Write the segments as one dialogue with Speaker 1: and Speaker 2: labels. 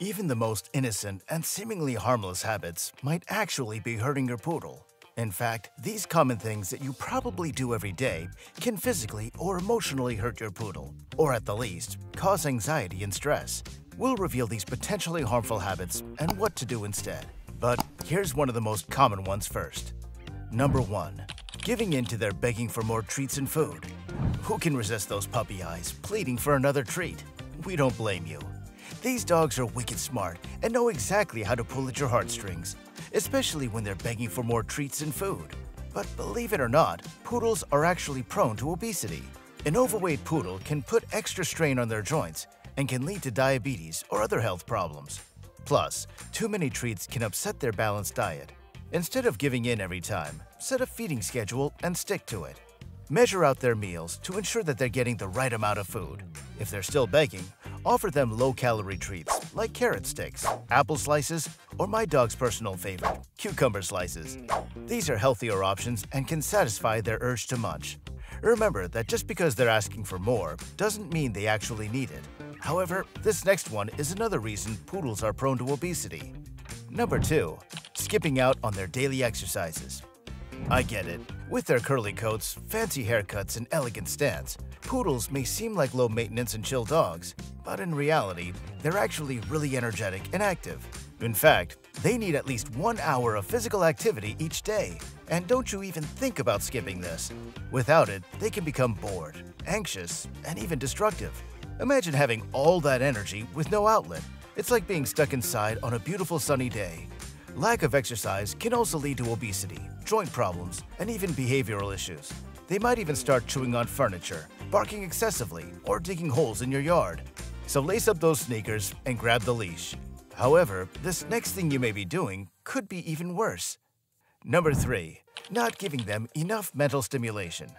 Speaker 1: Even the most innocent and seemingly harmless habits might actually be hurting your poodle. In fact, these common things that you probably do every day can physically or emotionally hurt your poodle, or at the least, cause anxiety and stress. We'll reveal these potentially harmful habits and what to do instead. But here's one of the most common ones first. Number 1. Giving in to their begging for more treats and food. Who can resist those puppy eyes pleading for another treat? We don't blame you. These dogs are wicked smart and know exactly how to pull at your heartstrings, especially when they're begging for more treats and food. But believe it or not, poodles are actually prone to obesity. An overweight poodle can put extra strain on their joints and can lead to diabetes or other health problems. Plus, too many treats can upset their balanced diet. Instead of giving in every time, set a feeding schedule and stick to it. Measure out their meals to ensure that they're getting the right amount of food. If they're still begging, offer them low-calorie treats like carrot sticks, apple slices, or my dog's personal favorite, cucumber slices. These are healthier options and can satisfy their urge to munch. Remember that just because they're asking for more doesn't mean they actually need it. However, this next one is another reason poodles are prone to obesity. Number 2. Skipping out on their daily exercises. I get it. With their curly coats, fancy haircuts, and elegant stance, poodles may seem like low-maintenance and chill dogs, but in reality, they're actually really energetic and active. In fact, they need at least 1 hour of physical activity each day, and don't you even think about skipping this. Without it, they can become bored, anxious, and even destructive. Imagine having all that energy with no outlet. It's like being stuck inside on a beautiful sunny day. Lack of exercise can also lead to obesity, joint problems, and even behavioral issues. They might even start chewing on furniture, barking excessively, or digging holes in your yard. So lace up those sneakers and grab the leash. However, this next thing you may be doing could be even worse. Number 3. Not giving them enough mental stimulation.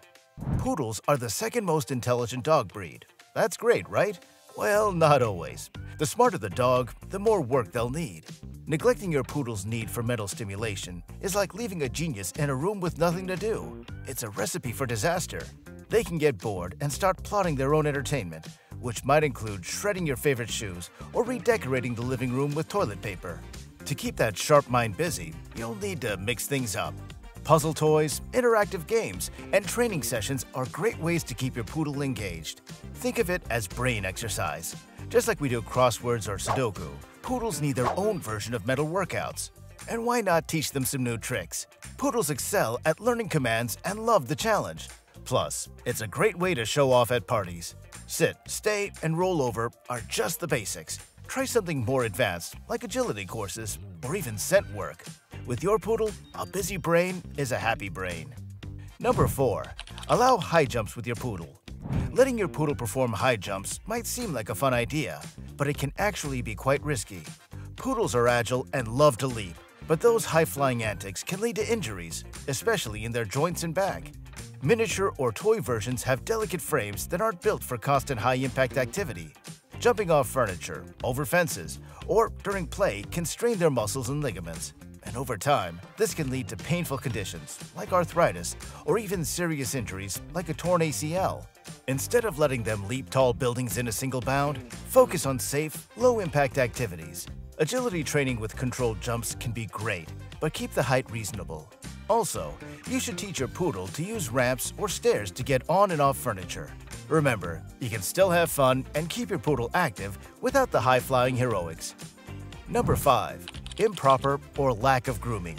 Speaker 1: Poodles are the second most intelligent dog breed. That's great, right? Well, not always. The smarter the dog, the more work they'll need. Neglecting your poodle's need for mental stimulation is like leaving a genius in a room with nothing to do. It's a recipe for disaster. They can get bored and start plotting their own entertainment, which might include shredding your favorite shoes or redecorating the living room with toilet paper. To keep that sharp mind busy, you'll need to mix things up. Puzzle toys, interactive games, and training sessions are great ways to keep your poodle engaged. Think of it as brain exercise. Just like we do crosswords or Sudoku, poodles need their own version of mental workouts. And why not teach them some new tricks? Poodles excel at learning commands and love the challenge. Plus, it's a great way to show off at parties. Sit, stay, and roll over are just the basics. Try something more advanced, like agility courses or even scent work. With your poodle, a busy brain is a happy brain. Number 4. Allow high jumps with your poodle. Letting your poodle perform high jumps might seem like a fun idea, but it can actually be quite risky. Poodles are agile and love to leap, but those high-flying antics can lead to injuries, especially in their joints and back. Miniature or toy versions have delicate frames that aren't built for constant high-impact activity. Jumping off furniture, over fences, or during play can strain their muscles and ligaments. And over time, this can lead to painful conditions like arthritis or even serious injuries like a torn ACL. Instead of letting them leap tall buildings in a single bound, focus on safe, low-impact activities. Agility training with controlled jumps can be great, but keep the height reasonable. Also, you should teach your poodle to use ramps or stairs to get on and off furniture. Remember, you can still have fun and keep your poodle active without the high-flying heroics. Number 5. Improper or lack of grooming.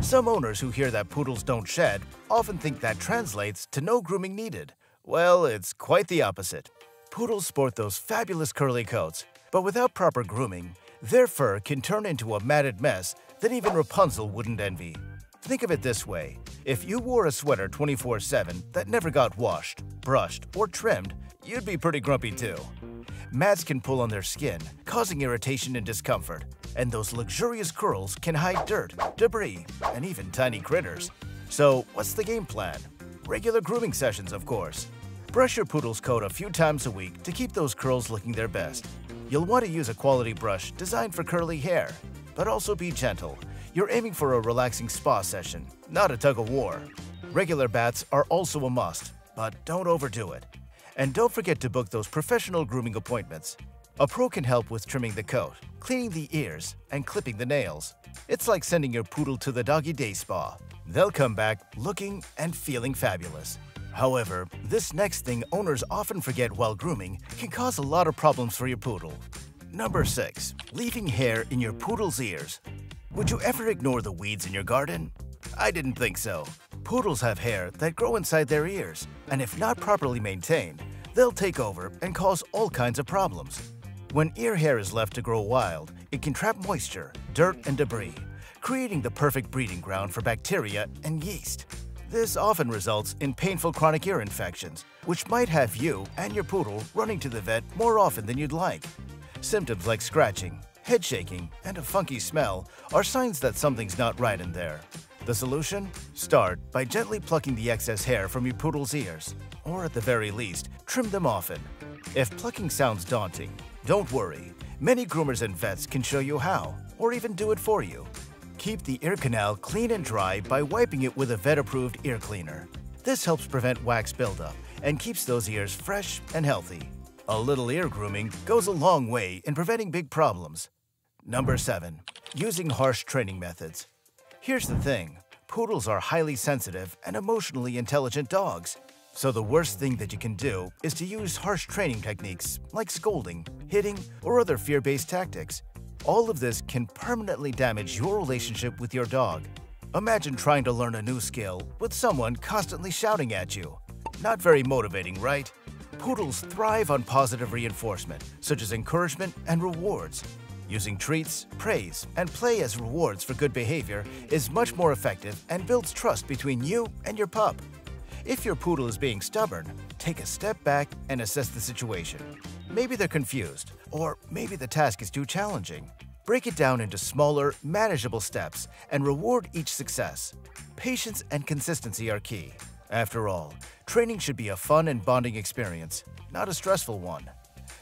Speaker 1: Some owners who hear that poodles don't shed often think that translates to no grooming needed. Well, it's quite the opposite. Poodles sport those fabulous curly coats, but without proper grooming, their fur can turn into a matted mess that even Rapunzel wouldn't envy. Think of it this way. If you wore a sweater 24/7 that never got washed, brushed, or trimmed, you'd be pretty grumpy too. Mats can pull on their skin, causing irritation and discomfort, and those luxurious curls can hide dirt, debris, and even tiny critters. So, what's the game plan? Regular grooming sessions, of course. Brush your poodle's coat a few times a week to keep those curls looking their best. You'll want to use a quality brush designed for curly hair, but also be gentle. You're aiming for a relaxing spa session, not a tug-of-war. Regular baths are also a must, but don't overdo it. And don't forget to book those professional grooming appointments. A pro can help with trimming the coat, cleaning the ears, and clipping the nails. It's like sending your poodle to the doggy day spa. They'll come back looking and feeling fabulous. However, this next thing owners often forget while grooming can cause a lot of problems for your poodle. Number 6. Leaving hair in your poodle's ears. Would you ever ignore the weeds in your garden? I didn't think so. Poodles have hair that grow inside their ears, and if not properly maintained, they'll take over and cause all kinds of problems. When ear hair is left to grow wild, it can trap moisture, dirt, and debris, creating the perfect breeding ground for bacteria and yeast. This often results in painful chronic ear infections, which might have you and your poodle running to the vet more often than you'd like. Symptoms like scratching, head shaking, and a funky smell are signs that something's not right in there. The solution? Start by gently plucking the excess hair from your poodle's ears, or at the very least, trim them often. If plucking sounds daunting, don't worry. Many groomers and vets can show you how, or even do it for you. Keep the ear canal clean and dry by wiping it with a vet-approved ear cleaner. This helps prevent wax buildup and keeps those ears fresh and healthy. A little ear grooming goes a long way in preventing big problems. Number 7. Using harsh training methods. Here's the thing. Poodles are highly sensitive and emotionally intelligent dogs. So the worst thing that you can do is to use harsh training techniques like scolding, hitting, or other fear-based tactics. All of this can permanently damage your relationship with your dog. Imagine trying to learn a new skill with someone constantly shouting at you. Not very motivating, right? Poodles thrive on positive reinforcement, such as encouragement and rewards. Using treats, praise, and play as rewards for good behavior is much more effective and builds trust between you and your pup. If your poodle is being stubborn, take a step back and assess the situation. Maybe they're confused, or maybe the task is too challenging. Break it down into smaller, manageable steps and reward each success. Patience and consistency are key. After all, training should be a fun and bonding experience, not a stressful one.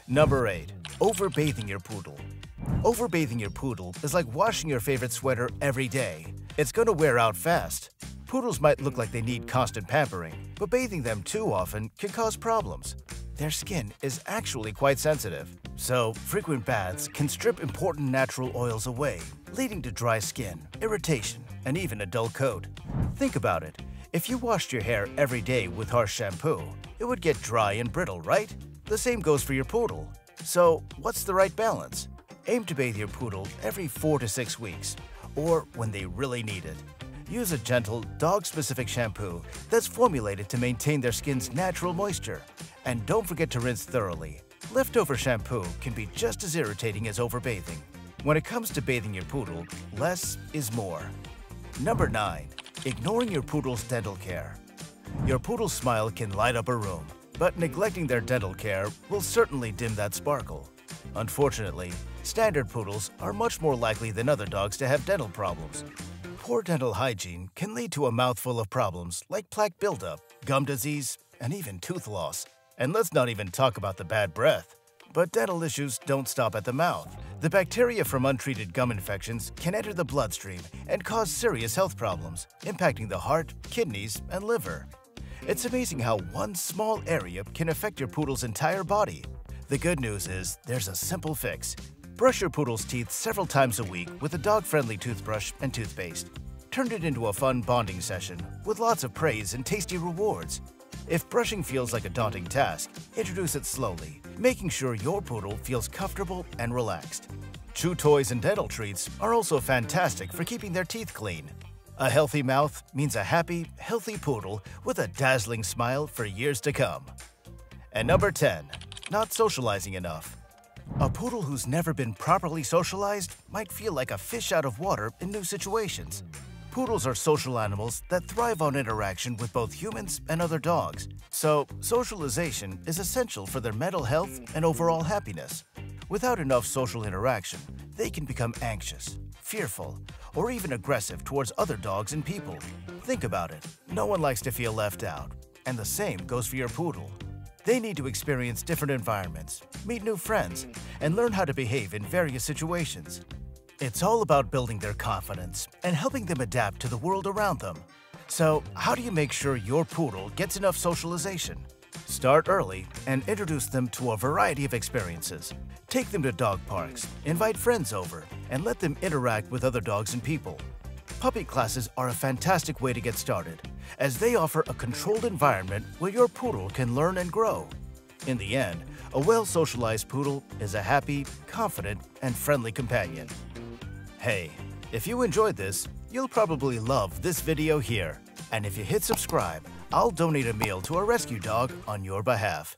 Speaker 1: Number 8. Overbathing your poodle. Overbathing your poodle is like washing your favorite sweater every day. It's going to wear out fast. Poodles might look like they need constant pampering, but bathing them too often can cause problems. Their skin is actually quite sensitive, so frequent baths can strip important natural oils away, leading to dry skin, irritation, and even a dull coat. Think about it. If you washed your hair every day with harsh shampoo, it would get dry and brittle, right? The same goes for your poodle. So, what's the right balance? Aim to bathe your poodle every 4 to 6 weeks, or when they really need it. Use a gentle, dog-specific shampoo that's formulated to maintain their skin's natural moisture. And don't forget to rinse thoroughly. Leftover shampoo can be just as irritating as overbathing. When it comes to bathing your poodle, less is more. Number 9. Ignoring your poodle's dental care. Your poodle's smile can light up a room, but neglecting their dental care will certainly dim that sparkle. Unfortunately, standard poodles are much more likely than other dogs to have dental problems. Poor dental hygiene can lead to a mouthful of problems like plaque buildup, gum disease, and even tooth loss. And let's not even talk about the bad breath. But dental issues don't stop at the mouth. The bacteria from untreated gum infections can enter the bloodstream and cause serious health problems, impacting the heart, kidneys, and liver. It's amazing how one small area can affect your poodle's entire body. The good news is there's a simple fix. Brush your poodle's teeth several times a week with a dog-friendly toothbrush and toothpaste. Turn it into a fun bonding session with lots of praise and tasty rewards. If brushing feels like a daunting task, introduce it slowly, making sure your poodle feels comfortable and relaxed. Chew toys and dental treats are also fantastic for keeping their teeth clean. A healthy mouth means a happy, healthy poodle with a dazzling smile for years to come. And number 10. Not socializing enough. A poodle who's never been properly socialized might feel like a fish out of water in new situations. Poodles are social animals that thrive on interaction with both humans and other dogs, so socialization is essential for their mental health and overall happiness. Without enough social interaction, they can become anxious, fearful, or even aggressive towards other dogs and people. Think about it. No one likes to feel left out, and the same goes for your poodle. They need to experience different environments, meet new friends, and learn how to behave in various situations. It's all about building their confidence and helping them adapt to the world around them. So, how do you make sure your poodle gets enough socialization? Start early and introduce them to a variety of experiences. Take them to dog parks, invite friends over, and let them interact with other dogs and people. Puppy classes are a fantastic way to get started, as they offer a controlled environment where your poodle can learn and grow. In the end, a well-socialized poodle is a happy, confident, and friendly companion. Hey, if you enjoyed this, you'll probably love this video here. And if you hit subscribe, I'll donate a meal to a rescue dog on your behalf.